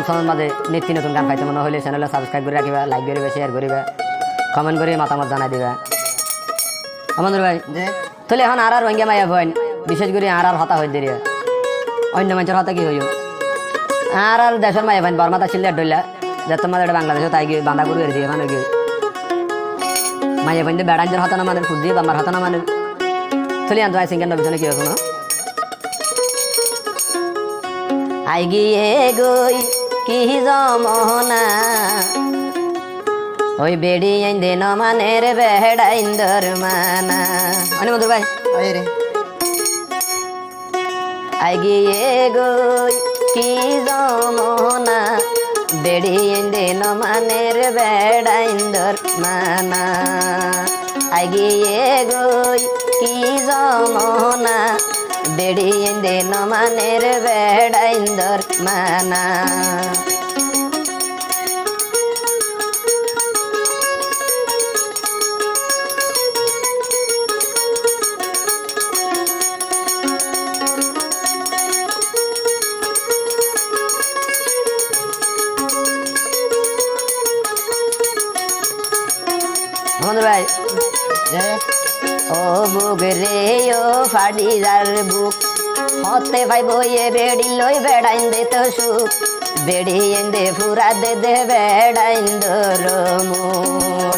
সময়ের মাঝে নিত্য নতুন গান পাইতে মনে হলে চ্যানেলে সাবস্ক্রাইব করে রাখিবা, লাইক করিবা, শেয়ার করিবা, কমেন্ট করে মতামত জানাই দিবা। আমাদের ভাই তাহলে এখন আর রোহিঙ্গা মাইয়া বইন বিশেষ করে আর হতা হয়ে দিয়ে অন্য মানুষের হতা কি হইও আর দেশের মাইয়া বইন বর্মাতা ছিল ডইলা যে তোমার এটা বাংলাদেশে তাই গিয়ে বাঁধা করে দিয়ে মানে গিয়ে মাইয়া বইন বেড়াইদের হতা না মানে ফুট দিয়ে বাম্বার হতা না মানে তাহলে আনতে ভাই সিঙ্গার পিছনে কি হতো না আই গিয়ে গই কি জমনা ওই বেড়ি আইন দে নমানের বেড়াইন্দর মানা অনে মধুর ভাই রে আই গিয়ে গই কি জমনা বেড়ি আইন দে নমানের বেড়াইন্দর মানা আই গিয়ে গই কি জমনা বেড়ি আইন দে নমানের বেড়াইন্দর মানা আমাদের ভাই ও বুক রে ও ফাড়ি যার বুক হতে ভাই বইয়ে বেড়ি লই বেড়াইন দে তো সুখ বেড়ি দে ফুরা দে দে বেড়াইন দর মুখ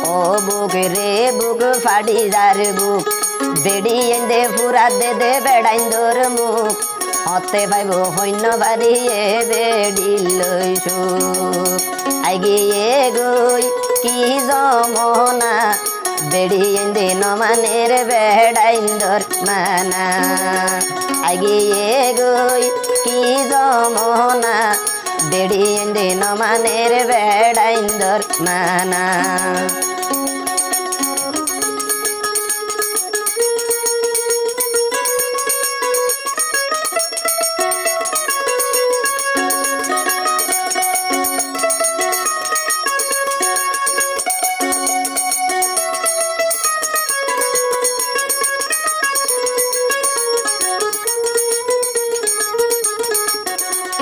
ও বুক রে বুক ফাড়ি যার বুক বেড়ি দে ফুরা দে দে বেড়াইন দর মুখ হতে পাইব হইন বাড়িয়ে বেড়ি লই সুখ আই গিয়ে গই কি জমনা বেড়ি দে নমানের বেড়াইন্দর মানা আই গিয়ে গই কি জমনা বেড়ি দে নমানের বেড়াইন্দর মানা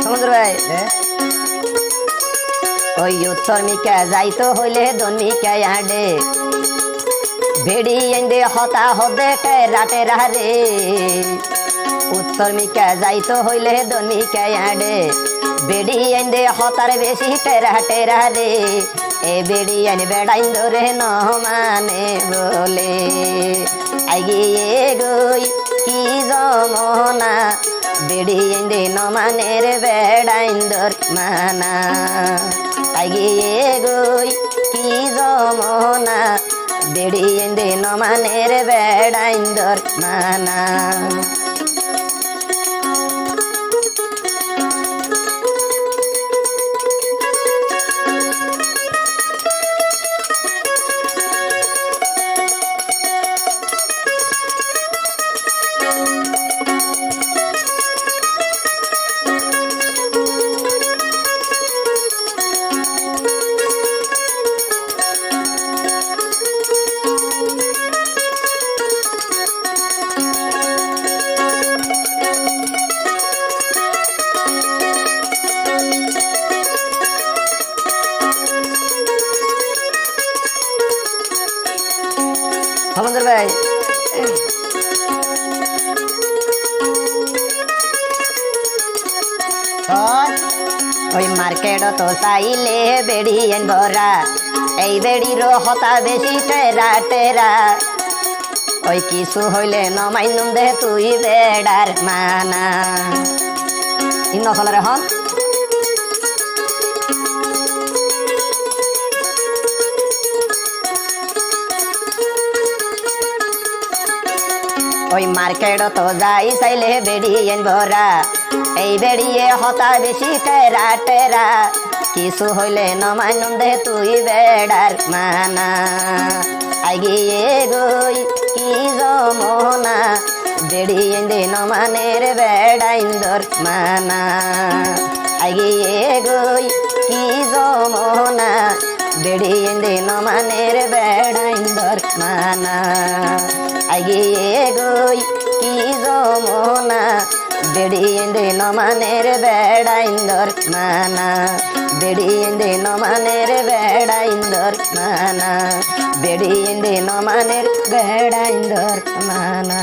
সমুদ্র ভাই ওই উত্তর মিকা যাইতো হইলে দমিকা আডে বেড়ি দে হতা হদে রাতে রারে উত্তর মিকা যাইতো হইলে দমিকা আডে বেড়ি দে হতার বেশি টেরা টেরা রে এ বেড়ি বেড়াইন ধরে ন মানে বলে আই গিয়ে গই কি জমনা বেড়ি দে নমানের বেড়াইন্দর মানা আই গিয়ে গই কি জমনা বেড়ি দে নমানের বেড়াইন্দর মানা আমাদের ভাই ওই মার্কেট তো চাইলে বেড়ি ভরা এই বেড়ির হতা বেশি টেরা টেরা ওই কিছু হইলে নমাইনুম দে তুই বেড়ার মানা ইন্ন চলারে হন ওই মার্কেট তো যাই চাইলে বেড়ি ভরা এই বেড়িয়ে হতা বেশি টেরা টেরা কিছু হইলে নমাইনুম দে তুই বেড়ার মানা আই গিয়ে গই কি জমনা বেড়ি দে নমানের বেড়াইন্দর মানা আই গিয়ে গই কি জমনা বেড়ি দে নমানের বেড়াইন্দর মানা আই গিয়ে গই কি জমনা বেড়িয়েন্দে নমানের বেড়া ইন্দর মানা বেড়িয়েন্দে নমানের বেড়া ইন্দর মানা বেড়িয়েন্দে নমানের বেড়া ইন্দর মানা